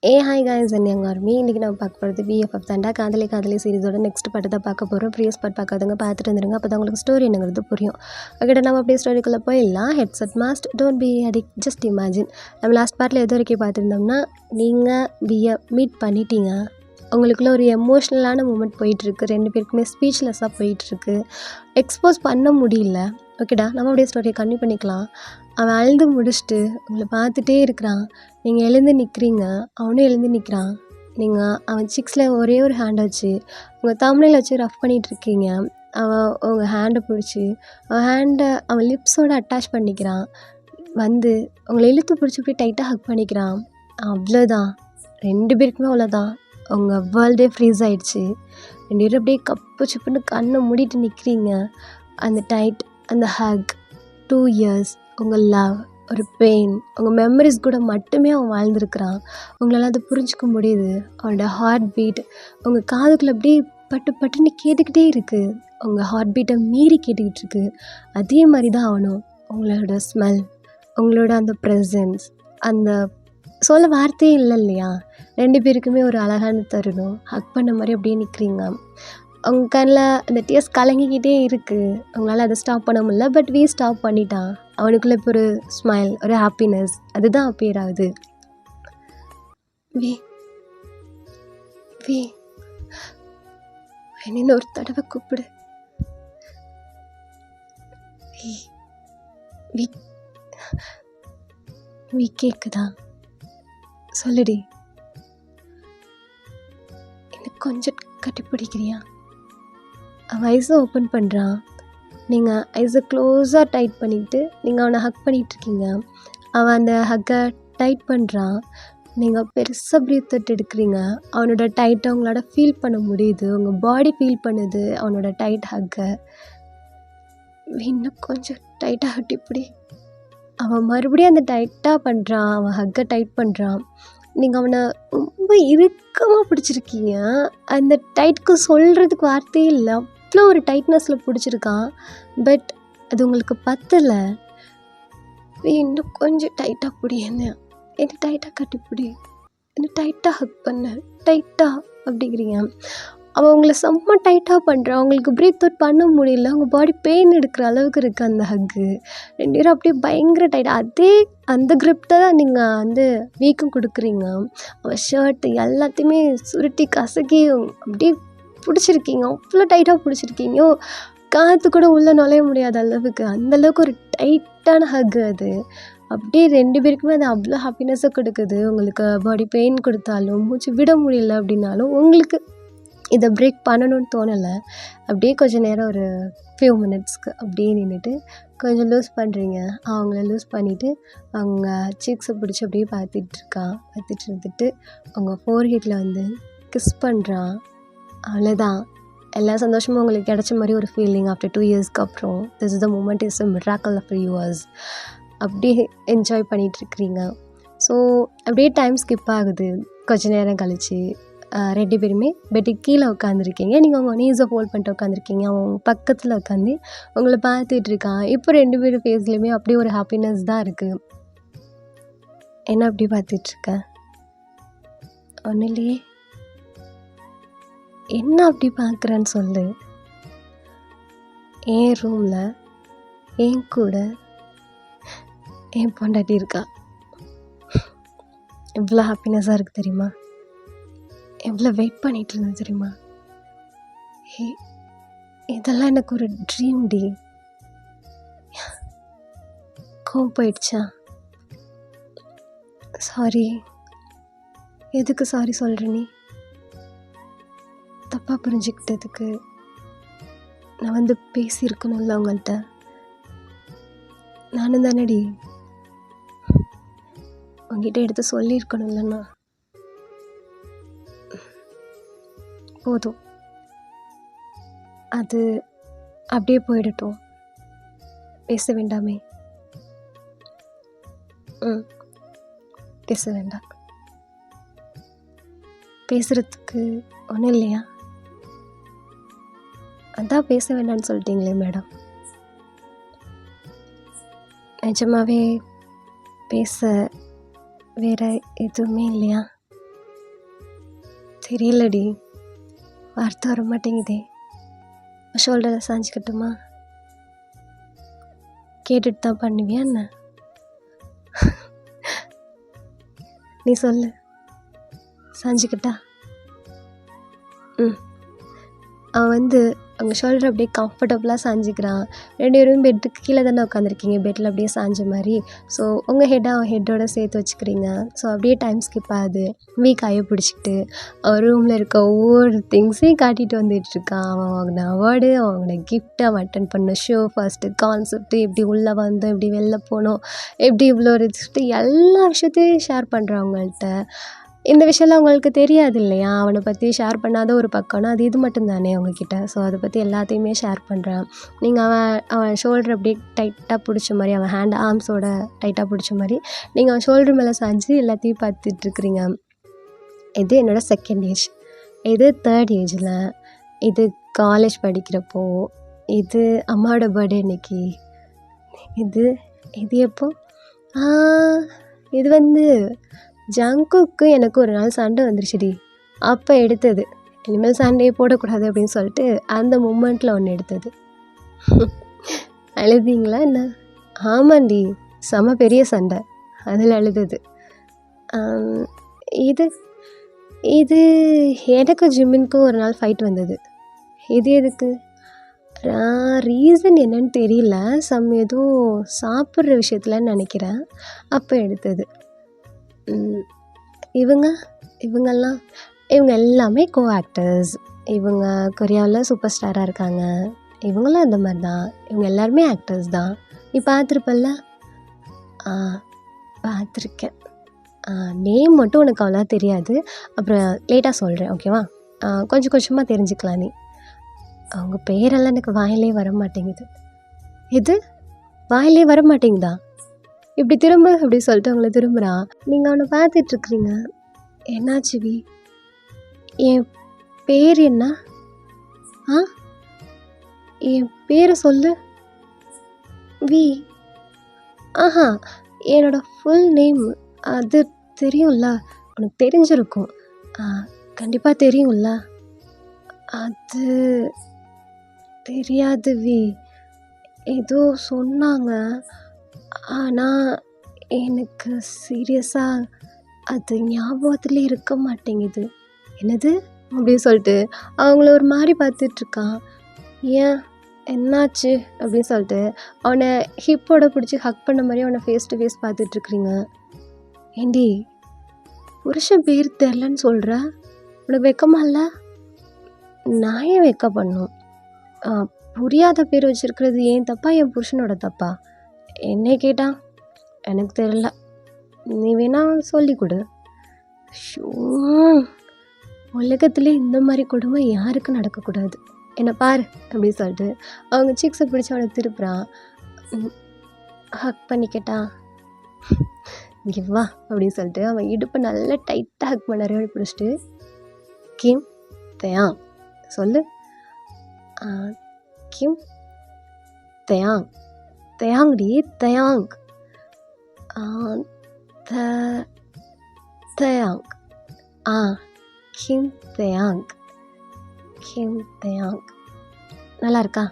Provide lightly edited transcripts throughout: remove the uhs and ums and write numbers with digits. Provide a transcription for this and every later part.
Hi guys என்னங்க army இன்றைக்கி நம்ம பார்க்க போகிறது பிஎஃப்எஃப் தாண்டா காதலி காதலி சீரிஸோட நெக்ஸ்ட் பாட்டு தான் பார்க்க போகிறோம். ப்ரீவியஸ் பார்ட் பார்க்காதவங்க பார்த்துட்டு வந்துருங்க, அப்போ தான் உங்களுக்கு ஸ்டோரி என்னங்கிறது புரியும். ஓகே, நம்ம அப்படியே ஸ்டோரிக்குள்ளே போயிடலாம். Headset must don't be addict, just imagine. நம்ம லாஸ்ட் பார்ட்டில் எது வரைக்கும் பார்த்துருந்தோம்னா, நீங்கள் பியை மீட் பண்ணிட்டீங்க, உங்களுக்குள்ள ஒரு எமோஷ்னலான மூமெண்ட் போயிட்டுருக்கு, ரெண்டு பேருக்குமே ஸ்பீச்லெஸ்ஸாக போயிட்டுருக்கு, எக்ஸ்போஸ் பண்ண முடியல. ஓகேடா, நம்ம அப்படியே ஸ்டோரியை கன்டினியூ பண்ணிக்கலாம். அவன் அழுது முடிச்சுட்டு உங்களை பார்த்துட்டே இருக்கிறான். நீங்கள் எழுந்து நிற்கிறீங்க, அவனும் எழுந்து நிற்கிறான். நீங்கள் அவன் சிக்ஸில் ஒரே ஒரு ஹேண்டை வச்சு உங்கள் தம்ப்நெயில் வச்சு ரஃப் பண்ணிகிட்ருக்கீங்க. அவன் உங்கள் ஹேண்டை பிடிச்சி அவன் லிப்ஸோடு அட்டாச் பண்ணிக்கிறான். வந்து உங்களை இழுத்து பிடிச்சி போய் டைட்டாக ஹக் பண்ணிக்கிறான். அவ்வளோதான், ரெண்டு பேருக்குமே அவ்வளோதான். உங்கள் வேர்ல்டே ஃப்ரீஸ் ஆகிடுச்சு. ரெண்டு பேரும் அப்படியே கப்பு சிப்புன்னு கண்ணை மூடிட்டு நிற்கிறீங்க. அந்த டைட், அந்த ஹக், 2 years, உங்கள் லவ், ஒரு பெயின், உங்கள் மெமரிஸ் கூட மட்டுமே அவன் வாழ்ந்துருக்கிறான். உங்களால் அதை புரிஞ்சிக்க முடியுது. அவனோட ஹார்ட் பீட் உங்கள் காதுக்குள்ளே அப்படியே பட்டு பட்டுன்னு கேட்டுக்கிட்டே இருக்குது. உங்கள் ஹார்ட் பீட்டை மீறி கேட்டுக்கிட்டு இருக்கு. அதே மாதிரி தான் அவனும். உங்களோட ஸ்மெல், உங்களோட அந்த ப்ரெசன்ஸ், அந்த சொல்ல வார்த்தையே இல்லை இல்லையா? ரெண்டு பேருக்குமே ஒரு அழகான தருணம். ஹக் பண்ண மாதிரி அப்படியே நிற்கிறீங்க. அவங்க கண்ணில் அந்த டியர்ஸ் கலங்கிக்கிட்டே இருக்குது. அவங்களால அதை ஸ்டாப் பண்ண முடியல. பட் ஸ்டாப் பண்ணிட்டான். அவனுக்குள்ளே இப்போ ஒரு ஸ்மைல், ஒரு ஹாப்பினஸ், அதுதான் அப்பியர் ஆகுது. வி என்ன ஒரு தடவை கூப்பிடு. வி கேக்குதா? சொல்லுடி. எனக்கு கொஞ்சம் கட்டி பிடிக்கிறியா? அவன் ஐஸை ஓப்பன் பண்ணுறான். நீங்கள் ஐஸை க்ளோஸாக டைட் பண்ணிவிட்டு நீங்கள் அவனை ஹக் பண்ணிகிட்ருக்கீங்க. அவன் அந்த ஹக்கை டைட் பண்ணுறான். நீங்கள் பெருசாக ப்ரீத் அவுட் எடுக்கிறீங்க. அவனோட டைட்டை உங்களால் ஃபீல் பண்ண முடியுது. உங்கள் பாடி ஃபீல் பண்ணுது அவனோட டைட் ஹக்கை. இன்னும் கொஞ்சம் டைட்டாக ஹட்டி பிடி. அவன் மறுபடியும் அந்த டைட்டாக பண்ணுறான். அவன் ஹக்கை டைட் பண்ணுறான். நீங்கள் அவனை ரொம்ப இறுக்கமாக பிடிச்சிருக்கீங்க. அந்த டைட்டுக்கு சொல்கிறதுக்கு வார்த்தையே இல்லை. அவ்வளோ ஒரு டைட்னஸில் பிடிச்சிருக்கான். பட் அது உங்களுக்கு பத்தலை. இன்னும் கொஞ்சம் டைட்டாக பிடி. என்ன டைட்டாக கட்டிப்பிடி, என்ன டைட்டாக ஹக் பண்ண, டைட்டாக அப்படிங்கிறீங்க. அவன் உங்களை செம்ம டைட்டாக பண்ணுறான். அவங்களுக்கு ப்ரீத் அவுட் பண்ண முடியல. அவங்க பாடி பெயின் எடுக்கிற அளவுக்கு இருக்குது அந்த ஹக்கு. ரெண்டு பேரும் அப்படியே பயங்கர டைட்டாக அந்த கிரிப்டை தான் நீங்கள் வீக்கம் கொடுக்குறீங்க. அவன் ஷர்ட்டு எல்லாத்தையுமே சுருட்டி கசக்கி அப்படியே பிடிச்சிருக்கீங்க. அவ்வளோ டைட்டாக பிடிச்சிருக்கீங்க. காற்று கூட உள்ளே நுழைய முடியாத அளவுக்கு, அந்தளவுக்கு ஒரு டைட்டான ஹக்கு அது. அப்படியே ரெண்டு பேருக்குமே அது அவ்வளோ ஹாப்பினஸை கொடுக்குது. உங்களுக்கு பாடி பெயின் கொடுத்தாலும், மூச்சு விட முடியல அப்படின்னாலும், உங்களுக்கு இதை பிரேக் பண்ணணும்னு தோணலை. அப்படியே கொஞ்சம் நேரம் ஒரு ஃபியூ மினிட்ஸ்க்கு அப்படியே நின்றுட்டு கொஞ்சம் லூஸ் பண்ணுறீங்க. அவங்கள லூஸ் பண்ணிவிட்டு அவங்க சீக்ஸை பிடிச்சி அப்படியே பார்த்துட்டு இருந்துட்டு அவங்க ஃபோர்ஹெட்டில் கிஸ் பண்ணுறான். அவ்வளோதான், எல்லா சந்தோஷமும் உங்களுக்கு கிடைச்ச மாதிரி ஒரு ஃபீலிங். ஆஃப்டர் 2 yearsக்கு அப்புறம் this is the moment, is a miracle of yours. அப்படியே என்ஜாய் பண்ணிகிட்ருக்கிறீங்க. ஸோ அப்படியே டைம் ஸ்கிப் ஆகுது. கொஞ்சம் நேரம் கழிச்சு ரெண்டு பேருமே பெட்டுக்கு கீழே உட்காந்துருக்கீங்க. நீங்கள் அவங்க நீஸை ஹோல்ட் பண்ணிட்டு உட்காந்துருக்கீங்க. அவன் பக்கத்தில் உட்காந்து உங்களை பார்த்துட்ருக்கான். இப்போ ரெண்டு பேரும் ஃபேஸ்லேயுமே அப்படியே ஒரு ஹாப்பினஸ் தான் இருக்குது. என்ன அப்படி பார்த்துட்ருக்க? ஒன்றும் இல்லையே. என்ன அப்படி பார்க்குறேன்னு சொல்லு. என் ரூமில் என் கூட என் பொண்டாட்டி இருக்கா. எவ்வளோ ஹாப்பினஸாக இருக்குது தெரியுமா? எவ்வளோ வெயிட் பண்ணிகிட்டு இருந்தேன் தெரியுமா? இதெல்லாம் எனக்கு ஒரு ட்ரீம் டி. கோவம் போயிடுச்சா? சாரி. எதுக்கு சாரி சொல்கிற நீ? தப்பாக புரிஞ்சுக்கிட்டதுக்கு. நான் பேசியிருக்கணும்ல உங்கள்கிட்ட. நானும் தானடி உங்ககிட்ட எடுத்து சொல்லியிருக்கணும்லண்ணா. போதும், அது அப்படியே போயிடட்டும். பேச வேண்டாமே. பேச வேண்டாம். பேசுகிறதுக்கு ஒன்றும் இல்லையா? அதான் பேச வேண்டாம்னு சொல்லிட்டீங்களே மேடம். நிஜமாவே பேச வேறு எதுவுமே இல்லையா? தெரியலடி, வார்த்தை வர மாட்டேங்குதே. ஷோல்டரில் சாஞ்சிக்கட்டுமா? கேட்டுட்டு தான் பண்ணுவியா என்ன? நீ சொல்லு, சாஞ்சிக்கிட்டா? ம். அவன் அவங்க ஷோல்டர் அப்படியே கம்ஃபர்டபுளாக சாஞ்சிக்கிறான். 2 பேரும் பெட்டுக்கு கீழே தானே உட்காந்துருக்கீங்க, பெட்டில் அப்படியே சாஞ்ச மாதிரி. ஸோ உங்கள் ஹெட்டை அவன் ஹெட்டோட சேர்த்து வச்சுக்கிறீங்க. ஸோ அப்படியே டைம் ஸ்கிப் ஆகுது. கையை பிடிச்சிக்கிட்டு அவன் ரூமில் இருக்க ஒவ்வொரு திங்ஸையும் காட்டிட்டு வந்துட்டுருக்கான். அவன் வாங்கின அவார்டு, அவன் வாங்கின கிஃப்ட்டு, அவன் அட்டன் பண்ண ஷோ, ஃபஸ்ட்டு கான்செப்ட்டு, எப்படி உள்ளே வந்தோம், எப்படி வெளில போனோம், எப்படி இவ்வளோ ரிஸ்ட்டு, எல்லா விஷயத்தையும் ஷேர் பண்ணுறான் அவங்கள்ட்ட. இந்த விஷயம்லாம் அவங்களுக்கு தெரியாது இல்லையா? அவனை பற்றி ஷேர் பண்ணாத ஒரு பக்கம்னா அது இது மட்டும் தானே அவங்கக்கிட்ட. ஸோ அதை பற்றி எல்லாத்தையுமே ஷேர் பண்ணுறான். நீங்கள் அவன் ஷோல்டர் அப்படியே டைட்டாக பிடிச்ச மாதிரி, அவன் ஹேண்ட் ஆர்ம்ஸோட டைட்டாக பிடிச்ச மாதிரி நீங்கள் அவன் ஷோல்டர் மேலே சாஞ்சு எல்லாத்தையும் பார்த்துட்ருக்குறீங்க. இது என்னோடய செகண்ட் ஏஜ், இது தேர்ட் ஏஜில், இது காலேஜ் படிக்கிறப்போ, இது அம்மாவோட பர்த்டே அன்னைக்கு, இது இது எப்போ இது ஜங்குக்கு எனக்கு ஒரு நாள் சண்டை வந்துருச்சுடி. அப்போ எடுத்தது. இனிமேல் சண்டையே போடக்கூடாது அப்படின்னு சொல்லிட்டு அந்த மூமெண்ட்டில் ஒன்று எடுத்தது. அழுதீங்களா என்ன? ஆமாண்டி, செம பெரிய சண்டை, அதில் அழுதது. இது இது எனக்கு ஜிம்மினுக்கும் ஒரு நாள் ஃபைட் வந்தது. இது எதுக்கு? ரீசன் என்னன்னு தெரியல, ஏதோ சாப்பிட்ற விஷயத்துலன்னு நினைக்கிறேன். அப்போ எடுத்தது. இவங்க எல்லாமே கோ ஆக்டர்ஸ். இவங்க கொரியாவில் சூப்பர் ஸ்டாராக இருக்காங்க. இவங்களும் அந்த மாதிரி தான். இவங்க எல்லாருமே ஆக்டர்ஸ் தான். நீ பார்த்துருப்பல்ல? பார்த்துருக்கேன். நேம் மட்டும் உனக்கு அவ்வளோ தெரியாது. அப்புறம் லேட்டாக சொல்கிறேன், ஓகேவா? கொஞ்சம் கொஞ்சமாக தெரிஞ்சுக்கலாம் நீ. அவங்க பேரெல்லாம் எனக்கு வாயிலே வர மாட்டேங்குது. இது வாயிலே வர மாட்டேங்குதா? இப்படி திரும்ப அப்படி சொல்லிட்டு அவங்கள திரும்புகிறான். நீங்கள் அவனை பார்த்துட்ருக்குறீங்க. என்னாச்சு வி? என் பேர் என்ன? என் பேரை சொல்லு வி. என்னோட ஃபுல் நேம் அது தெரியும்ல, உனக்கு தெரிஞ்சிருக்கும். கண்டிப்பாக தெரியும்ல. அது தெரியாது வி. ஏதோ சொன்னாங்க, ஆனால் எனக்கு சீரியஸாக அது ஞாபகத்துலேயே இருக்க மாட்டேங்குது. என்னது அப்படின்னு சொல்லிட்டு அவங்கள ஒரு மாதிரி பார்த்துட்ருக்கான். ஏன், என்னாச்சு அப்படின்னு சொல்லிட்டு அவனை ஹிப்போட பிடிச்சி ஹக் பண்ண மாதிரி அவனை ஃபேஸ் டு ஃபேஸ் பார்த்துட்ருக்குறீங்க. ஏண்டி, புருஷன் பேர் தெரிலன்னு சொல்கிற, உனக்கு வெக்கமா இல்லை? நான் ஏன் வெக்க பண்ணும்? புரியாத பேர் வச்சுருக்கிறது ஏன் தப்பா, என் புருஷனோட தப்பா? என்னை கேட்டா எனக்கு தெரியல, நீ வேணா சொல்லி கொடு. ஷோ, உலகத்துலேயே இந்த மாதிரி கொடுமை யாருக்கும் நடக்கக்கூடாது. என்னை பாரு அப்படின்னு சொல்லிட்டு அவங்க சீக்ஸை பிடிச்சி அவனை திருப்புறான். ஹக் பண்ணிக்கிட்டான். இங்கே வா அப்படின்னு சொல்லிட்டு அவன் இடுப்பை நல்லா டைட்டாக ஹக் பண்ண பிடிச்சிட்டு, கிம் தயாங் சொல்லு. கிம் தயாங். தயாங்டி, தயாங். தயாங். கிம் தயாங். கிம் தயாங். நல்லா இருக்கா?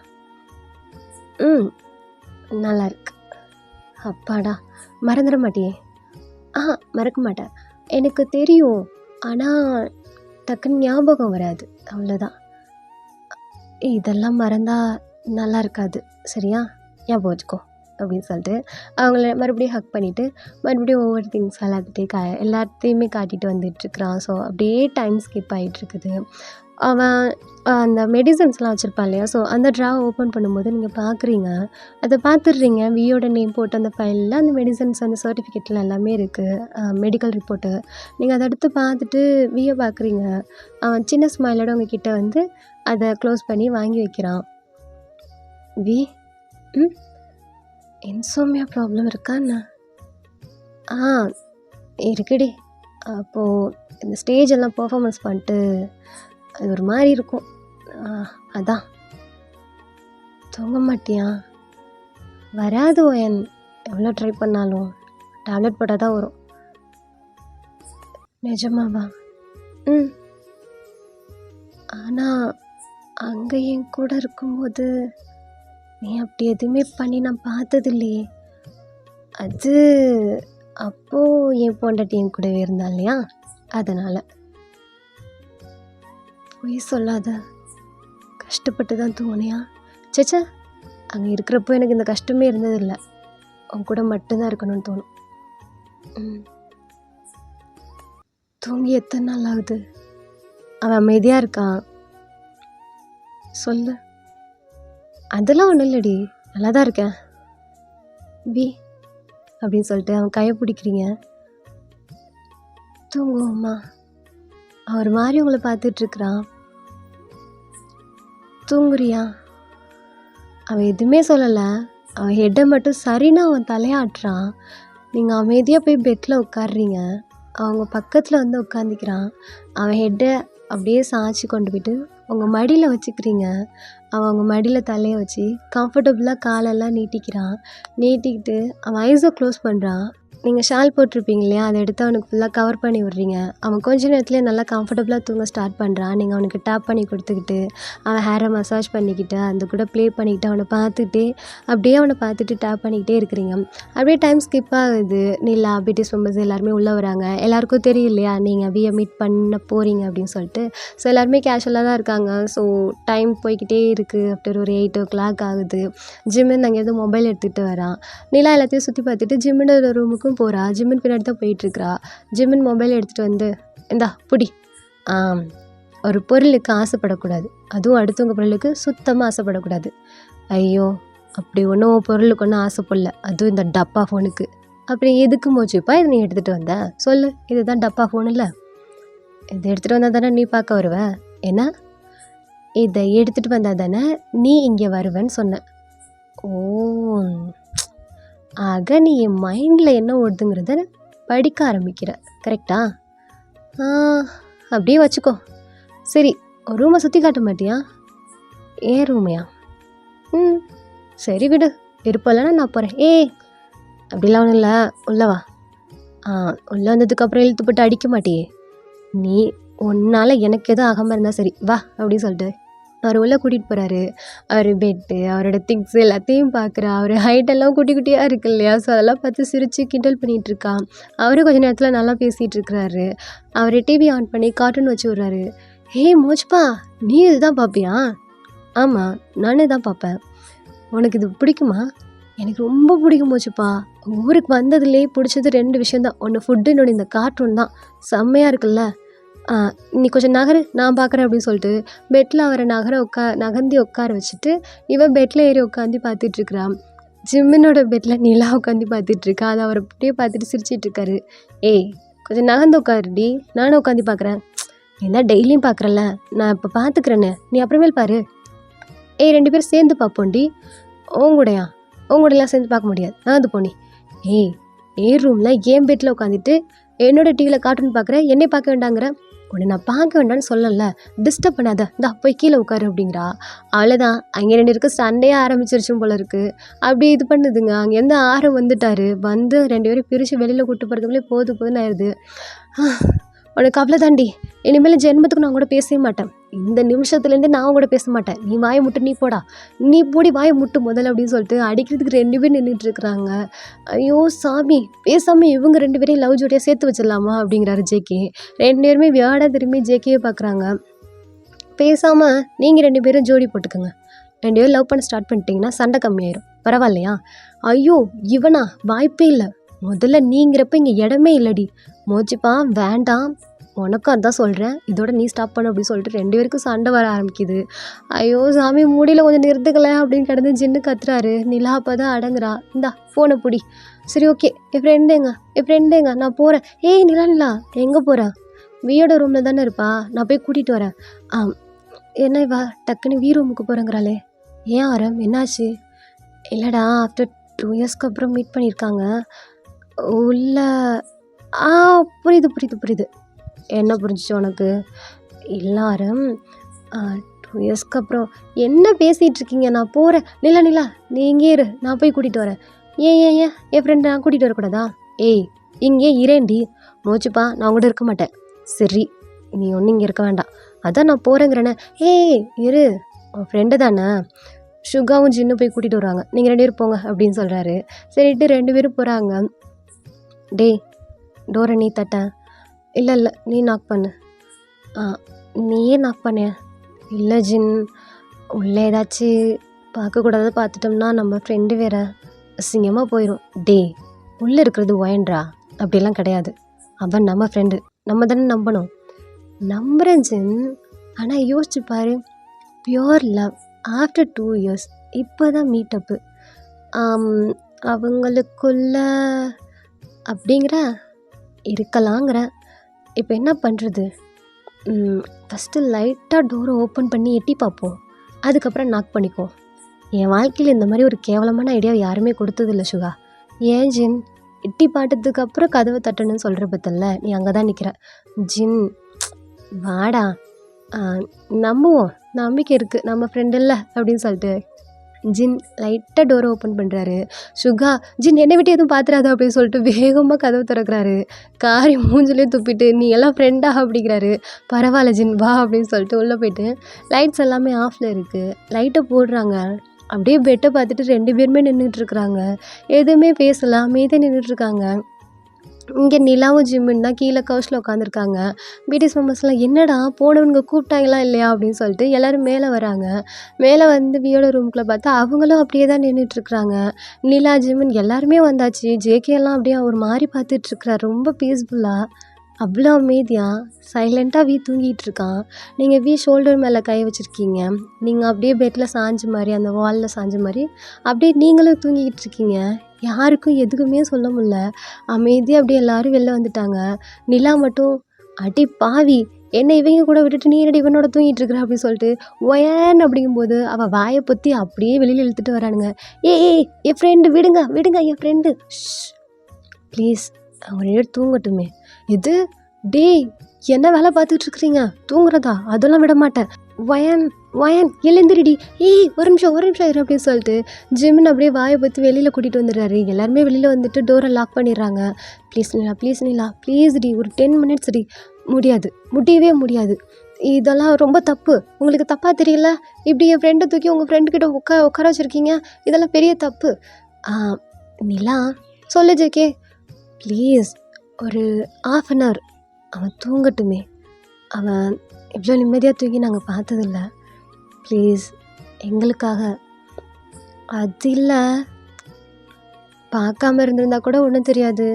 நல்லா இருக்கு. அப்பாடா, மறந்துட மாட்டியே? மறக்க மாட்டேன், எனக்கு தெரியும். ஆனால் டக்குன்னு ஞாபகம் வராது, அவ்வளோதான். இதெல்லாம் மறந்தால் நல்லா இருக்காது, சரியா? ஞாபகம் வச்சுக்கோ அப்படின்னு சொல்லிட்டு அவங்கள மறுபடியும் ஹக் பண்ணிவிட்டு மறுபடியும் ஒவ்வொரு திங்ஸ் எல்லாத்தையுமே காட்டிகிட்டு வந்துட்டுருக்குறான். ஸோ அப்படியே டைம் ஸ்கிப் ஆகிட்டுருக்குது. அவன் அந்த மெடிசன்ஸ்லாம் வச்சுருப்பான் இல்லையா? ஸோ அந்த ட்ராவை ஓப்பன் பண்ணும்போது நீங்கள் பார்க்குறீங்க, அதை பார்த்துடுறீங்க. வியோட நேம் போட்டு அந்த ஃபைலில் அந்த மெடிசன்ஸ், அந்த சர்டிஃபிகேட்லாம் எல்லாமே இருக்குது, மெடிக்கல் ரிப்போர்ட்டு. நீங்கள் அதை எடுத்து பார்த்துட்டு வியை பார்க்குறீங்க. அவன் சின்ன ஸ்மைலோட உங்ககிட்ட அதை க்ளோஸ் பண்ணி வாங்கி வைக்கிறான். வி, இன்சோமியா ப்ராப்ளம் இருக்கா என்ன? இருக்குடி. அப்போது இந்த ஸ்டேஜெல்லாம் பர்ஃபார்மன்ஸ் பண்ணிட்டு அது ஒரு மாதிரி இருக்கும், அதான். தூங்க மாட்டியா? வராது ஓயன், எவ்வளோ ட்ரை பண்ணாலும். டேப்லெட் போட்டால் தான் வரும். நிஜமாவா? ஆனால் அங்கே என் கூட இருக்கும்போது நீ அப்படி எதுவுமே பண்ணி நான் பார்த்தது இல்லையே. அது அப்போது என் பொண்டாட்டி என் கூடவே இருந்தா இல்லையா, அதனால். பொய் சொல்லாத, கஷ்டப்பட்டு தான் தூங்கினியா? சேச்சா, அங்கே இருக்கிறப்போ எனக்கு இந்த கஷ்டமே இருந்ததில்லை. அவன் கூட மட்டும்தான் இருக்கணும்னு தோணும். தூங்கி எத்தனை நாள் ஆகுது? அவன் அமைதியாக இருக்கான், சொல்லு. அதெல்லாம் ஒன்றும் இல்லடி, நல்லா தான் இருக்கேன் பி அப்படின்னு சொல்லிட்டு அவன் கையை பிடிக்கிறீங்க. தூங்குவோம்மா. அவர் மாதிரி உங்களை பார்த்துட்ருக்குறான், தூங்குறியா? அவன் எதுவுமே சொல்லலை, அவன் ஹெட்டை மட்டும் சரின்னு அவன் தலையாட்டுறான். நீங்கள் அமைதியாக போய் பெட்டில் உட்காடுறீங்க. அவங்க பக்கத்தில் வந்து உட்காந்துக்கிறான். அவன் ஹெட்டை அப்படியே சாய்ச்சி கொண்டு போய்ட்டு உங்கள் மடியில் வச்சுக்கிறீங்க. அவன் அவங்க மடியில் தலையை வச்சு கம்ஃபர்டபுளாக காலெல்லாம் நீட்டிக்கிறான். நீட்டிக்கிட்டு அவன் ஐஸை க்ளோஸ் பண்ணுறான். நீங்கள் ஷால் போட்டிருப்பீங்க இல்லையா, அதை எடுத்து அவனுக்கு ஃபுல்லாக கவர் பண்ணி விட்றீங்க. அவன் கொஞ்ச நேரத்துலேயே நல்லா கம்ஃபர்டபுளாக தூங்க ஸ்டார்ட் பண்ணுறான். நீங்கள் அவனுக்கு டேப் பண்ணி கொடுத்துக்கிட்டு அவன் ஹேரை மசாஜ் பண்ணிக்கிட்டு அந்த கூட ப்ளே பண்ணிக்கிட்டு அவனை பார்த்துக்கிட்டே அப்படியே அவனை பார்த்துட்டு டேப் பண்ணிக்கிட்டே இருக்கிறீங்க. அப்படியே டைம் ஸ்கிப் ஆகுது. நிலா, பிடிஎஸ் மெம்பர்ஸ் எல்லாருமே உள்ளே வராங்க. எல்லாருக்கும் தெரியும் இல்லையா நீங்கள் அபியை மீட் பண்ண போகிறீங்க அப்படின்னு சொல்லிட்டு. ஸோ எல்லாருமே கேஷுவலாக தான் இருக்காங்க. ஸோ டைம் போய்கிட்டே இருக்குது. ஆஃப்டர் ஒரு 8 o'clock ஆகுது. ஜிம்மின் அங்கேருந்து மொபைல் எடுத்துகிட்டு வரான். நிலா எல்லாத்தையும் சுற்றி பார்த்துட்டு ஜிம்மினோட ரூமுக்கும் போகிறா. ஜிம்மின் பின்னாடி தான் போயிட்டுருக்கிறா. ஜிம்மின் மொபைல் எடுத்துகிட்டு வந்து, இந்தா புடி. ஒரு பொருளுக்கு ஆசைப்படக்கூடாது, அதுவும் அடுத்தவங்க பொருளுக்கு சுத்தமாக ஆசைப்படக்கூடாது. ஐயோ, அப்படி ஒன்றும் பொருளுக்கு ஒன்றும் ஆசைப்படல, அதுவும் இந்த டப்பா ஃபோனுக்கு. அப்புறம் எதுக்கு மோச்சுப்பா இதை நீ எடுத்துகிட்டு வந்த? சொல்லு. இதுதான் டப்பா ஃபோன் இல்லை, இதை எடுத்துகிட்டு வந்தால் தானே நீ பார்க்க வருவ? என்ன, இதை எடுத்துகிட்டு வந்தால் தானே நீ இங்கே வருவேன்னு சொன்னேன். ஓ, ஆக நீ என் மைண்டில் என்ன ஓடுதுங்கிறத படிக்க ஆரம்பிக்கிற, கரெக்டா? அப்படியே வச்சுக்கோ. சரி, ஒரு ரூமை சுற்றி காட்ட மாட்டியா? ஏன் ரூமையா? சரி விடு, விருப்பம்லன்னா நான் போகிறேன். அப்படிலாம் ஒன்றும் இல்லை, உள்ளவா. உள்ளே வந்ததுக்கப்புறம் இழுத்து போட்டு அடிக்க மாட்டியே நீ. உன்னால் எனக்கு எதுவும் ஆகாமல் இருந்தால் சரி வா அப்படின்னு சொல்லிட்டு அவர் உள்ளே கூட்டிகிட்டு போகிறாரு. அவர் பெட்டு, அவரோட திங்ஸ் எல்லாத்தையும் பார்க்குறா. அவர் ஹைட்டெல்லாம் குட்டி குட்டியாக இருக்கு இல்லையா, ஸோ அதெல்லாம் பார்த்து சிரித்து கிண்டல் பண்ணிகிட்ருக்கான். அவரும் கொஞ்சம் நேரத்தில் நல்லா பேசிகிட்டு இருக்கிறாரு. அவர் டிவி ஆன் பண்ணி கார்ட்டூன் வச்சு விட்றாரு. மோச்சுப்பா, நீ இதுதான் பார்ப்பியா? ஆமாம், நானே தான் பார்ப்பேன். உனக்கு இது பிடிக்குமா? எனக்கு ரொம்ப பிடிக்கும் மோச்சுப்பா. ஊருக்கு வந்ததுலேயே பிடிச்சது 2 விஷயந்தான். ஒன்று ஃபுட்டு, இன்னொன்று இந்த கார்ட்டூன் தான். செம்மையாக இருக்குல்ல. நீ கொஞ்சம் நகரு, நான் பார்க்குறேன் அப்படின்னு சொல்லிட்டு பெட்டில் அவரை நகர்ந்து உட்கார வச்சுட்டு இவன் பெட்டில் ஏறி உட்காந்து பார்த்துட்ருக்குறான். ஜிம்மினோட பெட்டில் நிலா உட்காந்து பார்த்துட்ருக்கா. அதை அவரை அப்படியே பார்த்துட்டு சிரிச்சிட்ருக்காரு. கொஞ்சம் நகர்ந்து உட்காருடி, நானும் உட்காந்து பார்க்குறேன். என்ன டெய்லியும் பார்க்குறல, நான் இப்போ பார்த்துக்கிறேன்னு, நீ அப்புறமேல் பாரு. 2 பேரும் சேர்ந்து பார்ப்போண்டி. உங்கூடையா? உங்கூடையெல்லாம் சேர்ந்து பார்க்க முடியாது, நகர்ந்து போனி. ரூமில் என் பெட்டில் உட்காந்துட்டு என்னோட டிவியில் கார்ட்டூன் பார்க்குற, என்னை பார்க்க வேண்டாங்கிற. உன்னை நான் பார்க்க வேண்டான்னு சொல்லல, டிஸ்டர்ப் பண்ணாத, இந்தா போய் கீழே உட்காரு அப்படிங்கிறா. அவ்வளோதான், அங்கே 2 பேருக்கு சண்டையே ஆரம்பிச்சிருச்சும் போல இருக்குது. அப்படி இது பண்ணுதுங்க. அங்கேருந்து ஆரம் வந்துட்டார். வந்து 2 பேரும் பிரித்து வெளியில் கூப்பிட்டு போகிறதுக்குள்ளே போதுன்னு ஆயிடுது. உனக்கு அவ்வளோதாண்டி, இனிமேல் ஜென்மத்துக்கு நான் கூட பேசவே மாட்டேன். இந்த நிமிஷத்துலேருந்தே நான் கூட பேச மாட்டேன். நீ வாயை முட்டு, நீ போடா, நீ போடி வாயை முட்டு முதல்ல அப்படின்னு சொல்லிட்டு அடிக்கிறதுக்கு 2 பேர் நின்றுட்டுருக்குறாங்க. ஐயோ சாமி, பேசாமல் இவங்க 2 பேரையும் லவ் ஜோடியாக சேர்த்து வச்சிடலாமா அப்படிங்கிறாரு ஜேகே. 2 பேருமே வியாடாக திரும்பி ஜேகேயை பார்க்குறாங்க. பேசாமல் நீங்கள் 2 பேரும் ஜோடி போட்டுக்கோங்க. 2 பேரும் லவ் பண்ண ஸ்டார்ட் பண்ணிட்டீங்கன்னா சண்டை கம்மியாயிரும், பரவாயில்லையா? ஐயோ இவனா, வாய்ப்பே இல்லை. முதல்ல நீங்கிறப்ப இங்கே இடமே இல்லடி. மோச்சிப்பா வேண்டாம், உனக்கும் அதான் சொல்கிறேன், இதோட நீ ஸ்டாப் பண்ண அப்படின்னு சொல்லிட்டு 2 பேருக்கும் சண்டை வர ஆரம்பிக்குது. ஐயோ சாமி, முடியல, கொஞ்சம் நிறுத்துக்கல அப்படின்னு கிடந்து ஜின்னு கத்துறாரு. நிலா அப்போ தான் அடங்குறா. இந்தா ஃபோனை பிடி. சரி ஓகே, என் ஃப்ரெண்டேங்க நான் போகிறேன். நிலா எங்கே போகிறேன்? வியோட ரூமில் தானே இருப்பா, நான் போய் கூட்டிகிட்டு வரேன். என்ன இவா டக்குன்னு வீ ரூமுக்கு போகிறேங்கிறாளே, ஏன் ஆரம், என்னாச்சு? இல்லைடா, ஆஃப்டர் 2 yearsக்கு அப்புறம் மீட் பண்ணியிருக்காங்க உள்ள. புரியுது. என்ன புரிஞ்சிச்சு உனக்கு? எல்லாரும் 2 yearsக்கு அப்புறம் என்ன பேசிகிட்டு இருக்கீங்க? நான் போகிறேன். நிலா நீ இங்கே இரு, நான் போய் கூட்டிகிட்டு வரேன். ஏன் என் ஃப்ரெண்டை நான் கூட்டிகிட்டு வரக்கூடாதா? இங்கே இரேண்டி. மோச்சுப்பா, நான் கூட இருக்க மாட்டேன். சரி, நீ ஒன்றும் இங்கே இருக்க வேண்டாம், அதான் நான் போகிறேங்கிறேனே. ஏய் இரு, உன் ஃப்ரெண்டு தானே, சுகாவும் ஜின்னு போய் கூட்டிகிட்டு வருவாங்க, நீங்கள் 2 பேரும் போங்க அப்படின்னு சொல்கிறாரு. சரிட்டு 2 பேரும் போகிறாங்க. டேய் டோரை நீ தட்ட. இல்லை இல்லை நீ நாக் பண்ணு. நீயே நாக் பண்ண. இல்லை ஜின், உள்ளே ஏதாச்சும் பார்க்கக்கூடாது பார்த்துட்டோம்னா நம்ம ஃப்ரெண்டு வேற அசிங்கமாக போயிடும். டே உள்ளே இருக்கிறது ஒயன்றா, அப்படிலாம் கிடையாது, அவன் நம்ம ஃப்ரெண்டு, நம்ம தானே நம்பணும். நம்புறேன் ஜின், ஆனால் யோசிச்சு பாரு, பியோர் லவ் ஆஃப்டர் 2 இயர்ஸ் இப்போ தான் மீட்டப்பு அவங்களுக்குள்ள அப்படிங்கிற இருக்கலாங்கிற. இப்போ என்ன பண்ணுறது? ஃபஸ்ட்டு லைட்டாக டோரை ஓப்பன் பண்ணி எட்டி பார்ப்போம், அதுக்கப்புறம் நாக் பண்ணிக்குவோம். என் வாழ்க்கையில் இந்த மாதிரி ஒரு கேவலமான ஐடியா யாருமே கொடுத்ததில்ல சுகா. ஏன் ஜின், எட்டி பாட்டதுக்கு அப்புறம் கதவை தட்டணும்னு சொல்கிற பத்தல்ல, நீ அங்கே தான் நிற்கிற. ஜின் வாடா, நம்புவோம், நம்பிக்கை இருக்குது, நம்ம ஃப்ரெண்ட் இல்லை அப்படின்னு சொல்லிட்டு ஜின் லைட்டாக டோரை ஓப்பன் பண்ணுறாரு. சுகா ஜின் என்னை விட்டு எதுவும் பார்த்துறாது அப்படின்னு சொல்லிட்டு வேகமாக கதவு திறக்கிறாரு. காரி மூஞ்சிலே துப்பிட்டு நீ எல்லாம் ஃப்ரெண்டா அப்படிங்கிறாரு. பரவாயில்ல ஜின் வா அப்படின்னு சொல்லிட்டு உள்ளே போயிட்டு லைட்ஸ் எல்லாமே ஆஃபில் இருக்குது. லைட்டை போடுறாங்க. அப்படியே பெட்டை பார்த்துட்டு 2 பேருமே நின்றுட்டுருக்குறாங்க. எதுவுமே பேசலாம், அமைதியாக நின்றுட்டுருக்காங்க. இங்கே நிலாவும் ஜிம்முன்னு தான் கீழே கவுச்சில் உட்காந்துருக்காங்க. பிடிஎஸ் மெம்பர்ஸ்லாம் என்னடா போனவனுங்க கூப்பிட்டாங்களா இல்லையா அப்படின்னு சொல்லிட்டு எல்லோரும் மேலே வராங்க. மேலே வந்து வியோட ரூம்குள்ளே பார்த்தா அவங்களும் அப்படியே தான் நின்றுட்டுருக்குறாங்க. நிலா ஜிம்முன்னு எல்லாருமே வந்தாச்சு. ஜேகேலாம் அப்படியே ஒரு மாதிரி பார்த்துட்ருக்குறாரு, ரொம்ப பீஸ்ஃபுல்லாக, அவ்வளோ அமைதியாக சைலண்ட்டாக தூங்கிட்டு இருக்கான். நீங்கள் ஷோல்டர் மேலே கை வச்சுருக்கீங்க. நீங்கள் அப்படியே பெட்டில் சாஞ்ச மாதிரி, அந்த வாலில் சாஞ்ச மாதிரி அப்படியே நீங்களும் தூங்கிக்கிட்டு இருக்கீங்க. யாருக்கும் எதுக்குமே சொல்ல முடில. அமைதியாக அப்படியே எல்லோரும் வெளில வந்துட்டாங்க. நிலா மட்டும் அடி பாவி, என்னை இவங்க கூட விட்டுட்டு நீ என்னடி இவனோட தூங்கிட்டு இருக்கிற அப்படின்னு சொல்லிட்டு ஒயன் அப்படிங்கும்போது அவள் வாயை பொத்தி அப்படியே வெளியில் இழுத்துட்டு வரானுங்க. ஏய் என் ஃப்ரெண்டு விடுங்க விடுங்க, என் ஃப்ரெண்டு ப்ளீஸ், அவங்க 2 தூங்கட்டுமே. இது டேய் என்ன வேலை பார்த்துட்டு இருக்கிறீங்க, தூங்குறதா? அதெல்லாம் விட மாட்டேன். வயன் வயன் எழுந்திரிடி, ஏய் ஒரு நிமிஷம் இரு அப்படின்னு சொல்லிட்டு ஜிம்மின் அப்படியே வாயை பற்றி வெளியில் கூட்டிகிட்டு வந்துடுறாரு. எல்லாருமே வெளியில் வந்துட்டு டோரை லாக் பண்ணிடுறாங்க. ப்ளீஸ் நிலா ப்ளீஸ் டி, ஒரு 10 minutes டி. முடியவே முடியாது, இதெல்லாம் ரொம்ப தப்பு. உங்களுக்கு தப்பாக தெரியல? இப்படி என் ஃப்ரெண்டை தூக்கி உங்கள் ஃப்ரெண்டுக்கிட்ட உட்கார வச்சுருக்கீங்க, இதெல்லாம் பெரிய தப்பு. நிலா சொல்லு ஜேகே ப்ளீஸ், ஒரு 1/2 hour அவன் தூங்கட்டுமே. அவன் இவ்வளோ நிம்மதியாக தூங்கி நாங்கள் பார்த்ததில்ல. ப்ளீஸ் எங்களுக்காக. அது இல்லை, பார்க்காம இருந்திருந்தா கூட ஒன்றும் தெரியாது,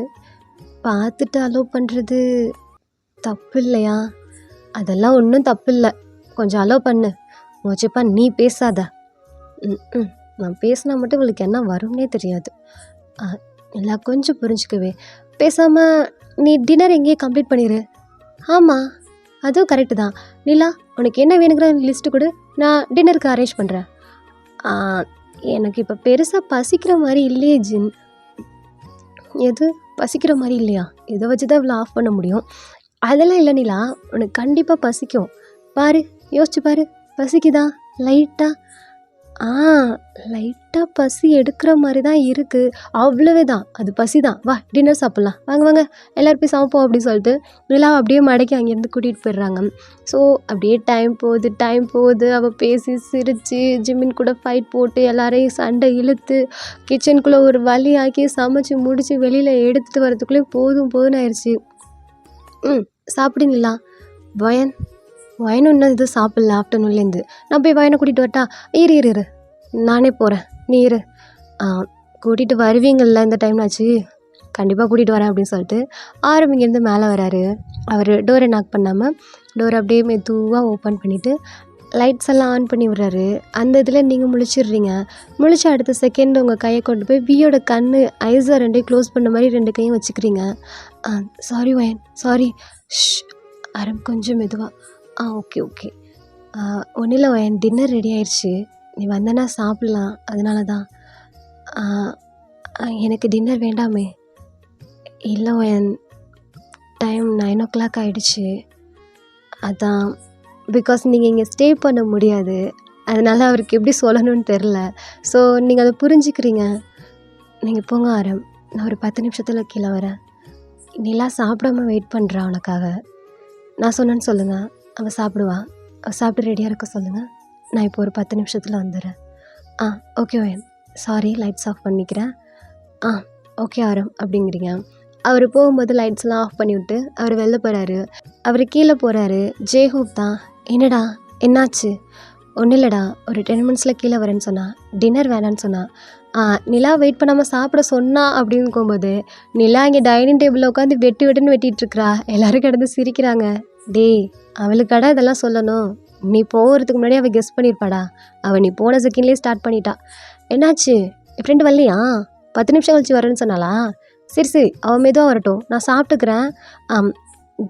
பார்த்துட்டு அலோவ் பண்ணுறது தப்பு இல்லையா? அதெல்லாம் ஒன்றும் தப்பு இல்லை, கொஞ்சம் அலோவ் பண்ணு. மோச்சப்பா நீ பேசாத. நான் பேசினா மட்டும் உங்களுக்கு என்ன வரும்னே தெரியாது. எல்லாம் கொஞ்சம் புரிஞ்சுக்கவே. பேசாமல் நீ டின்னர் எங்கேயே கம்ப்ளீட் பண்ணிடு. ஆமாம் அதுவும் கரெக்டு தான். நிலா உனக்கு என்ன வேணுங்கிற லிஸ்ட்டு கொடு, நான் டின்னருக்கு அரேஞ்ச் பண்ணுறேன். எனக்கு இப்போ பெருசாக பசிக்கிற மாதிரி இல்லையே ஜின். எது பசிக்கிற மாதிரி இல்லையா? இதை வச்சு தான் இவ்வளோ ஆஃப் பண்ண முடியும். அதெல்லாம் இல்லை நிலா, உனக்கு கண்டிப்பாக பசிக்கும். பாரு, யோசிச்சு பாரு, பசிக்குதா லைட்டாக? லைட்டாக பசி எடுக்கிற மாதிரி தான் இருக்குது, அவ்வளவே தான், அது பசி தான். வா டின்னர் சாப்பிட்லாம், வாங்க எல்லோரும் போய் சாப்பிப்போம் அப்படின்னு சொல்லிட்டு நிலா அப்படியே மடக்கி அங்கேருந்து கூட்டிகிட்டு போயிடுறாங்க. ஸோ அப்படியே டைம் போகுது. அவள் பேசி சிரித்து ஜிம்மின் கூட ஃபைட் போட்டு எல்லாரையும் சண்டை இழுத்து கிச்சனுக்குள்ளே ஒரு வழி ஆக்கி சமைச்சு முடித்து வெளியில் எடுத்துகிட்டு வரதுக்குள்ளே போதும்னு ஆயிடுச்சு. சாப்பிடு நிலா. வயனும் இன்னும் இது சாப்பிட்ல ஆஃப்டர்நூன்லேருந்து. நான் போய் வயனை கூட்டிகிட்டு வரட்டா? இரு நானே போகிறேன், நீ இரு. கூட்டிகிட்டு வருவீங்கள்ல இந்த டைம்னாச்சு? கண்டிப்பாக கூட்டிகிட்டு வரேன் அப்படின்னு சொல்லிட்டு இங்கேருந்து மேலே வராரு. அவர் டோரை நாக் பண்ணாமல் டோரை அப்படியே மெதுவாக ஓப்பன் பண்ணிவிட்டு லைட்ஸ் எல்லாம் ஆன் பண்ணி விடுறாரு. அந்த இதில் நீங்கள் முழிச்சிடுறீங்க. முழிச்ச அடுத்த செகண்ட் உங்கள் கையை கொண்டு போய் வியோட ஐஸை 2 க்ளோஸ் பண்ண மாதிரி 2 கையும் வச்சுக்கிறீங்க. சாரி வயன், சாரி. கொஞ்சம் மெதுவாக. ஓகே ஒன்றும் இல்லை வயன், டின்னர் ரெடி ஆயிடுச்சு, நீ வந்தனா சாப்பிட்லாம், அதனால தான். எனக்கு டின்னர் வேண்டாமே. இல்லை வயன், டைம் 9 o'clock ஆகிடுச்சு, அதான். பிகாஸ் நீங்கள் இங்கே ஸ்டே பண்ண முடியாது, அதனால் அவருக்கு எப்படி சொல்லணும்னு தெரில. ஸோ நீங்கள் அதை புரிஞ்சுக்கிறீங்க. நீங்கள் போங்க நான் ஒரு 10 நிமிஷத்தில் கீழே வரேன். நிலா சாப்பிடாம வெயிட் பண்ணுறா உனக்காக. நான் சொன்னேன்னு சொல்லுங்கள். அவள் சாப்பிடுவா. அவள் சாப்பிட்டு ரெடியாக இருக்க சொல்லுங்கள். நான் இப்போ ஒரு 10 நிமிஷத்தில் வந்துடுறேன். Okay okay. Sorry, lights off பண்ணிக்கிறேன். ஓகே ஆரம் அப்படிங்கிறீங்க. அவர் போகும்போது லைட்ஸ்லாம் ஆஃப் பண்ணிவிட்டு அவர் வெளில போகிறாரு. அவர் கீழே போகிறாரு. ஜேஹோப் தான், என்னடா என்னாச்சு? ஒன்றும் இல்லைடா, ஒரு 10 மினிட்ஸில் கீழே வரேன்னு சொன்னா, டின்னர் வேணான்னு சொன்னா. நிலா வெயிட் பண்ணாமல் சாப்பிட சொன்னா அப்படின்னு போகும்போது நிலா இங்கே டைனிங் டேபிளில் உட்காந்து வெட்டுன்னு வெட்டிகிட்ருக்குறா. எல்லோரும் கிடந்து சிரிக்கிறாங்க. டேய், அவளுக்கடா இதெல்லாம் சொல்லணும்? நீ போகிறதுக்கு முன்னாடி அவள் கெஸ் பண்ணியிருப்பாடா. அவள் நீ போன செகண்ட்லேயே ஸ்டார்ட் பண்ணிட்டா. என்னாச்சு? என் ஃப்ரெண்டு வரலையா? 10 நிமிஷம் கழிச்சு வரேன்னு சொன்னாலா? சரி அவன் மெதுவாக வரட்டும், நான் சாப்பிட்டுக்கிறேன்.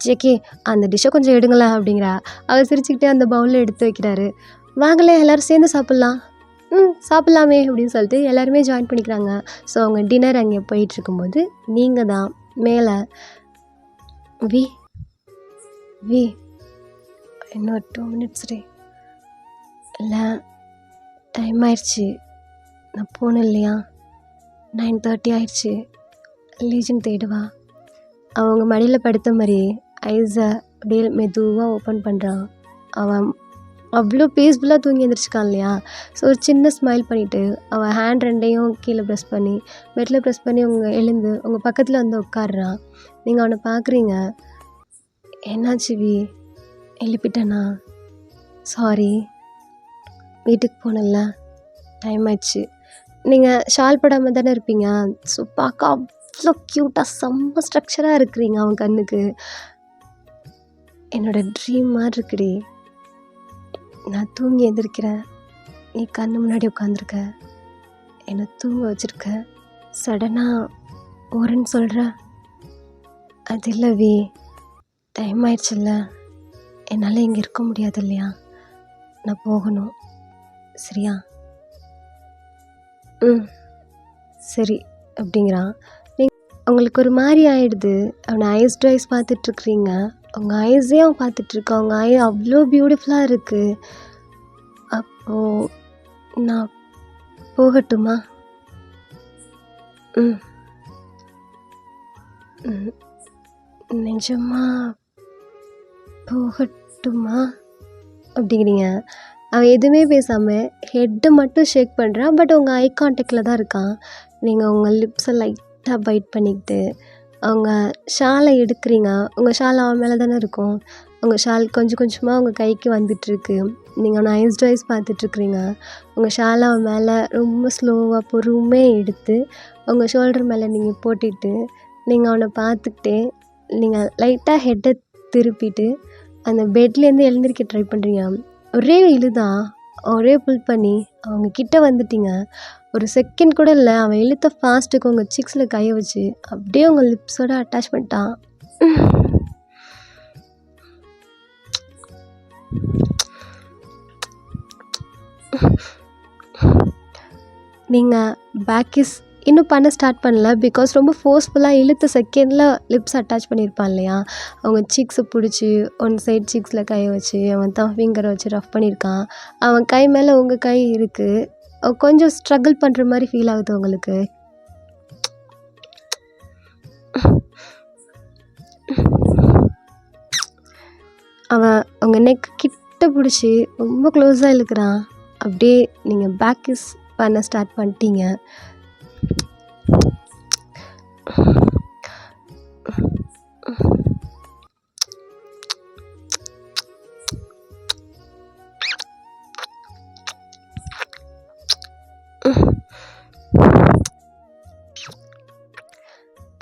ஜேகே, அந்த டிஷ்ஷை கொஞ்சம் எடுங்களேன் அப்படிங்கிறா. அவர் சிரிச்சுக்கிட்டே அந்த பவுலில் எடுத்து வைக்கிறாரு. வாங்களே எல்லோரும் சேர்ந்து சாப்பிட்லாம். சாப்பிட்லாமே அப்படின்னு சொல்லிட்டு எல்லாருமே ஜாயின் பண்ணிக்கிறாங்க. ஸோ அவங்க டின்னர் அங்கே போயிட்டுருக்கும்போது நீங்கள் தான் மேலே வி வி இன்னும் 2 மினிட்ஸ் டே. இல்லை, டைம் ஆயிடுச்சு. நான் போனேன் இல்லையா, 9:30 ஆயிடுச்சு. லீஜன் தேடுவா. அவங்க மடியில் படுத்த மாதிரி ஐஸை அப்படியே மெதுவாக ஓப்பன் பண்ணுறான். அவன் அவ்வளோ பீஸ்ஃபுல்லாக தூங்கி எழுந்திரிச்சிக்கான் இல்லையா. ஸோ ஒரு சின்ன ஸ்மைல் பண்ணிவிட்டு அவன் ஹேண்ட் 2ஐயும் கீழே ப்ரெஸ் பண்ணி பெட்டில் ப்ரெஸ் பண்ணி அவங்க எழுந்து உங்கள் பக்கத்தில் வந்து உட்காடுறான். நீங்கள் அவனை பார்க்குறீங்க. என்னாச்சு வி, எழுப்பிட்டேனா? சாரி, வீட்டுக்கு போனல, டைம் ஆயிடுச்சு. நீங்கள் ஷால் போடாமல் தானே இருப்பீங்க. ஸோ பார்க்க அவ்வளோ க்யூட்டாக செம்ம ஸ்ட்ரக்சராக இருக்கிறீங்க அவன் கண்ணுக்கு. என்னோடய ட்ரீம் மாதிரி இருக்குடி. நான் தூங்கி எழுந்திருக்கிறேன், நீ கண்ணு முன்னாடி உட்காந்துருக்க, என்னை தூங்க வச்சுருக்க. சடனாக ஓரன்னு சொல்கிற. அது இல்லை வி, டைம் ஆயிடுச்சுல்ல, என்னால் இங்கே இருக்க முடியாது இல்லையா, நான் போகணும், சரியா? சரி அப்படிங்கிறான். அவங்களுக்கு ஒரு மாதிரி ஆகிடுது. அவனை ஐஸ் டு ஐஸ் பார்த்துட்ருக்குறீங்க. அவங்க ஐஸே அவன் பார்த்துட்ருக்க. அவங்க ஐ அவ்வளோ பியூட்டிஃபுல்லாக இருக்குது. அப்போது நான் போகட்டுமா? நிஜமா போகட்டுமா அப்படிங்கிறீங்க. அவன் எதுவுமே பேசாமல் ஹெட்டை மட்டும் ஷேக் பண்ணுறான். பட் உங்கள் ஐ கான்டாக்டில் தான் இருக்கான். நீங்கள் உங்கள் லிப்ஸை லைட்டாக பைட் பண்ணிக்கிட்டு அவங்க ஷாலை எடுக்கிறீங்க. உங்கள் ஷால் அவன் மேலே தானே இருக்கும். உங்கள் ஷால் கொஞ்சம் கொஞ்சமாக உங்கள் கைக்கு வந்துட்டுருக்கு. நீங்கள் அவனை ஐஸ் டு ஐஸ் பார்த்துட்ருக்குறீங்க. உங்கள் ஷாலை அவன் மேலே ரொம்ப ஸ்லோவாக பொறுமையாக எடுத்து உங்கள் ஷோல்டர் மேலே நீங்கள் போட்டுட்டு நீங்கள் அவனை பார்த்துக்கிட்டே நீங்கள் லைட்டாக ஹெட்டை திருப்பிட்டு அந்த பெட்லேருந்து எழுந்திரிக்க ட்ரை பண்ணுறீங்க. ஒரே இழுதான், ஒரே புல் பண்ணி அவங்க கிட்டே வந்துட்டீங்க. ஒரு செகண்ட் கூட இல்லை, அவன் இழுத்த ஃபாஸ்ட்டுக்கு உங்கள் சிக்ஸில் கையை வச்சு அப்படியே உங்கள் லிப்ஸோட அட்டாச் பண்ணிட்டான். நீங்கள் பேக் கிஸ் இன்னும் பண்ண ஸ்டார்ட் பண்ணல. பிகாஸ் ரொம்ப ஃபோர்ஸ்ஃபுல்லாக இழுத்த செகண்டில் லிப்ஸ் அட்டாச் பண்ணியிருப்பான் இல்லையா. அவங்க சீக்ஸை பிடிச்சி ஒன் சைட் சீக்ஸில் கையை வச்சு அவன் தான் ஃபிங்கரை வச்சு ரஃப் பண்ணியிருக்கான். அவன் கை மேலே உங்கள் கை இருக்குது. கொஞ்சம் ஸ்ட்ரகிள் பண்ணுற மாதிரி ஃபீல் ஆகுது உங்களுக்கு. அவன் உங்கள் நெக் கிட்ட பிடிச்சி ரொம்ப க்ளோஸாக இழுக்கிறான். அப்படியே நீங்கள் பேக் கிஸ் பண்ண ஸ்டார்ட் பண்ணிட்டீங்க.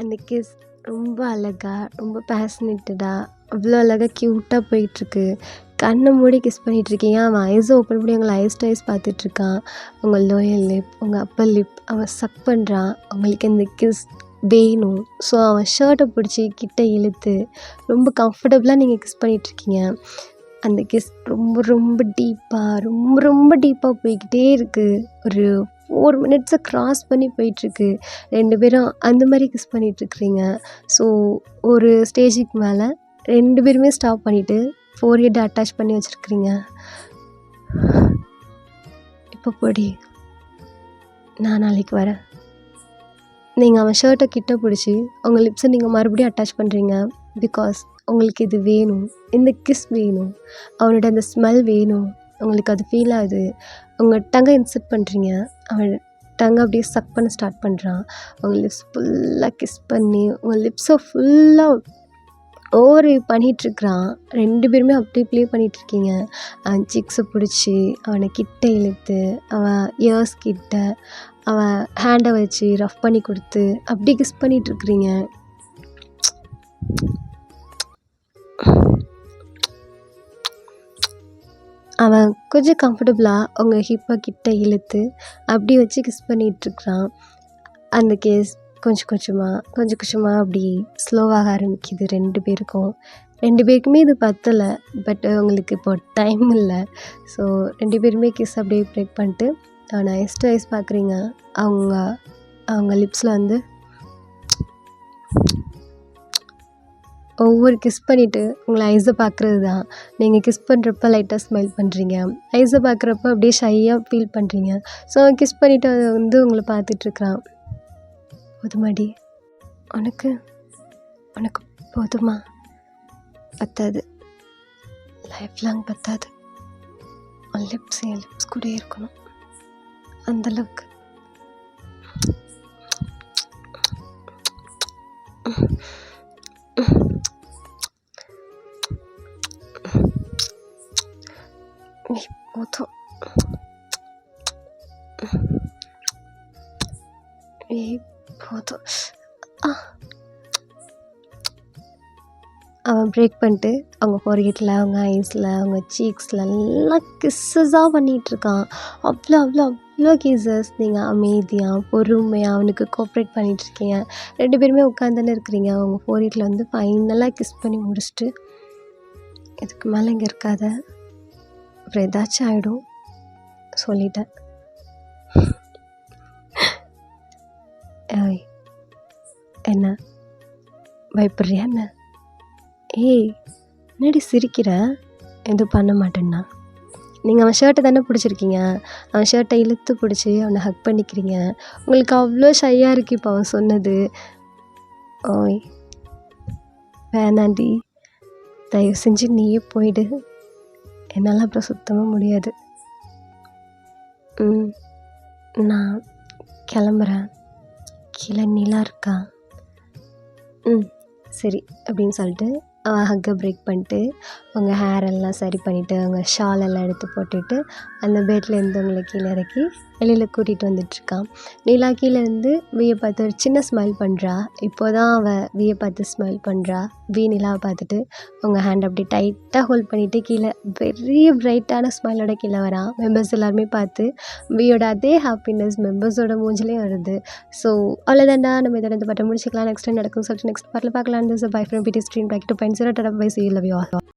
அந்த கிஸ் ரொம்ப அழகாக, ரொம்ப பேஷனேட்டடாக, அவ்வளோ அழகாக க்யூட்டாக போயிட்டுருக்கு. கண்ணை மூடி கிஸ் பண்ணிகிட்ருக்கீங்க. அவன் ஐஸை ஓப்பன் பண்ணி உங்களை ஐஸ் டு ஐஸ் பார்த்துட்ருக்கான். உங்கள் லோயர் லிப், உங்கள் அப்பர் லிப் அவன் சக் பண்ணுறான். அவங்களுக்கு இந்த கிஸ் வேணும். ஸோ அவன் ஷர்ட்டை பிடிச்சி கிட்ட இழுத்து ரொம்ப கம்ஃபர்டபுளாக நீங்கள் கிஸ் பண்ணிகிட்ருக்கீங்க. அந்த கிஸ் ரொம்ப ரொம்ப டீப்பாக ரொம்ப டீப்பாக போய்கிட்டே இருக்குது. ஒரு 4 மினிட்ஸை க்ராஸ் பண்ணி போயிட்டுருக்கு. 2 பேரும் அந்த மாதிரி கிஸ் பண்ணிகிட்ருக்குறீங்க. ஸோ ஒரு ஸ்டேஜுக்கு மேலே 2 பேருமே ஸ்டாப் பண்ணிவிட்டு ஃபோர்ஹெட்டை அட்டாச் பண்ணி வச்சுருக்குறீங்க. இப்போ போடி, நான் நாளைக்கு வரேன். நீங்கள் அவன் ஷர்ட்டை கிட்ட பிடிச்சி உங்கள் லிப்ஸை நீங்கள் மறுபடியும் அட்டாச் பண்ணுறீங்க. பிகாஸ் உங்களுக்கு இது வேணும், இந்த கிஸ் வேணும், அவனோட அந்த ஸ்மெல் வேணும், உங்களுக்கு அது ஃபீல் ஆகுது. உங்கள் டங்கை இன்சர்ட் பண்ணுறீங்க, அவன் டங்கை அப்படியே சக் பண்ண ஸ்டார்ட் பண்ணுறான். உங்கள் லிப்ஸ் ஃபுல்லாக கிஸ் பண்ணி உங்கள் லிப்ஸை ஃபுல்லாக ஓவர் பண்ணிகிட்ருக்குறான். 2 பேருமே அப்படி ப்ளே பண்ணிகிட்ருக்கீங்க. அவன் சிக்ஸை பிடிச்சி அவனை கிட்ட இழுத்து அவன் இயர்ஸ் கிட்ட அவன் ஹேண்டை வச்சு ரஃப் பண்ணி கொடுத்து அப்படி கிஸ் பண்ணிகிட்ருக்குறீங்க. அவன் கொஞ்சம் கம்ஃபர்டபுளாக உங்கள் ஹிப்பை கிட்ட இழுத்து அப்படி வச்சு கிஸ் பண்ணிகிட்ருக்குறான். அந்த கிஸ் கொஞ்சம் கொஞ்சமாக அப்படி ஸ்லோவாக ஆரம்பிக்குது 2 பேருக்கும். 2 பேருக்குமே இது பத்தலை. பட் உங்களுக்கு இப்போ டைம் இல்லை. ஸோ 2 பேருமே கிஸ் அப்படியே பிரேக் பண்ணிட்டு அவனை ஐஸ் டு ஐஸ் பார்க்குறீங்க. அவங்க லிப்ஸில் வந்து ஒவ்வொரு கிஸ் பண்ணிவிட்டு உங்களை ஐஸை பார்க்குறது தான். நீங்கள் கிஸ் பண்ணுறப்ப லைட்டாக ஸ்மைல் பண்ணுறீங்க, ஐஸை பார்க்குறப்ப அப்படியே ஷையாக ஃபீல் பண்ணுறீங்க. ஸோ அவன் கிஸ் பண்ணிவிட்டு அதை வந்து உங்களை பார்த்துட்ருக்குறான். போதுமாடி, உனக்கு போதுமா? பத்தாது, லைஃப் லாங் பத்தாது. உன் லிப்ஸ் என் லிப்ஸ் கூட இருக்கணும், அந்தளவுக்கு. நீ போதும், நீ போதும். அவன் பிரேக் பண்ணிட்டு அவங்க ஃபோர்ஹெட்டில், அவங்க ஐஸில், அவங்க சீக்ஸில் எல்லாம் கிஸ்ஸஸாக பண்ணிகிட்ருக்கான். அவ்வளோ கிஸ்ஸஸ். நீங்கள் அமைதியாக பொறுமையாக அவனுக்கு கோஆப்ரேட் பண்ணிகிட்ருக்கீங்க. 2 பேருமே உட்காந்துன்னு இருக்கிறீங்க. அவங்க ஃபோர்ஹெட்டில் வந்து ஃபைனலாக கிஸ் பண்ணி முடிச்சுட்டு, இதுக்கு மேலே இங்கே இருக்காத, அப்புறம் ஏதாச்சும் ஆகிடும் சொல்லிட்டேன். ஏய், என்ன பயப்படுறியா என்ன? ஏய், என்னடி சிரிக்கிற? எதுவும் பண்ண மாட்டேன்னா? நீங்கள் அவன் ஷர்ட்டை தானே பிடிச்சிருக்கீங்க. அவன் ஷர்ட்டை இழுத்து பிடிச்சி அவனை ஹக் பண்ணிக்கிறீங்க. உங்களுக்கு அவ்வளோ ஷையாக இருக்குது இப்போ அவன் சொன்னது. ஓய், வேணாண்டி, தயவு செஞ்சு நீயே போயிடு. என்னால் அப்புறம் சுத்தமாக முடியாது. நான் கிளம்புறேன். கீழே நிலா இருக்கா? சரி அப்படின்னு சொல்லிட்டு அவன் ஹக்கை பிரேக் பண்ணிட்டு அவங்க ஹேரெல்லாம் சரி பண்ணிவிட்டு அவங்க ஷால் எல்லாம் எடுத்து போட்டுட்டு அந்த பெட்லேருந்து அவங்கள கீழே இறக்கி வெளியில் கூட்டிகிட்டு வந்துட்டுருக்கான். நிலா கீழே இருந்து வியை பார்த்து ஒரு சின்ன ஸ்மைல் பண்ணுறா. இப்போ தான் அவள் வியை பார்த்து ஸ்மைல் பண்ணுறா. நிலாவை பார்த்துட்டு அவங்க ஹேண்ட் அப்படி டைட்டாக ஹோல்ட் பண்ணிவிட்டு கீழே பெரிய பிரைட்டான ஸ்மைலோட கீழே வரான். மெம்பர்ஸ் எல்லாருமே பார்த்து வியோட அதே ஹாப்பினஸ் மெம்பர்ஸோட மூஞ்சிலையும் வருது. ஸோ அவ்வளோதாண்டா, நம்ம இதோட இந்த பாட்டை முடிச்சுக்கலாம். நெக்ஸ்ட் டைம் நடக்கும்னு சொல்லிட்டு நெக்ஸ்ட் பாட்டில் பார்க்கலாம். பை ஃப்ரம் பிடி screen back 2.0. Bye, see you, love you all.